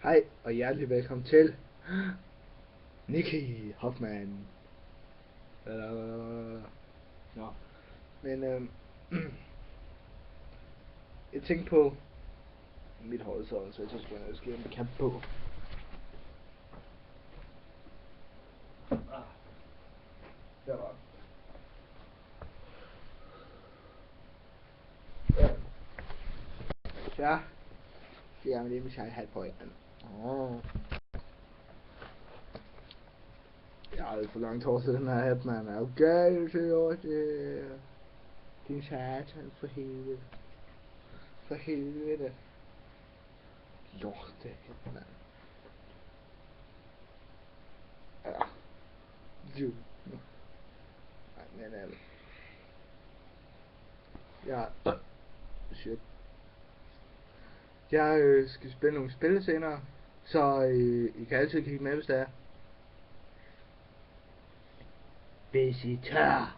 Hej og hjertelig velkommen til Nicky Hoffman. Nå. Men jeg tænkte på mit hold, så jeg skulle jeg skal have en kamp på. Der var. Ja. Ja, men det er min hat på igen. Jeg har for langt hår til den her hat, man. Er jo galt til år det. Din satan, for helvede. For helvede. Lorte, mand. Ja. Jo. Nej, men ja. Shit. Jeg skal spille nogle spil senere, så I kan altid kigge med, hvis det er. Visitor.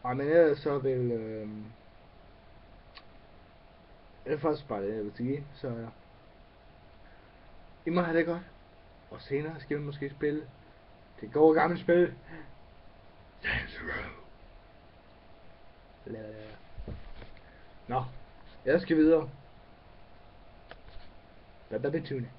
Og men ellers så vil det er faktisk bare det, jeg vil sige, så I må have det godt. Og senere skal vi måske spille det gode gamle spil Saints Row. Nå, jeg skal videre. Hvad betyder det?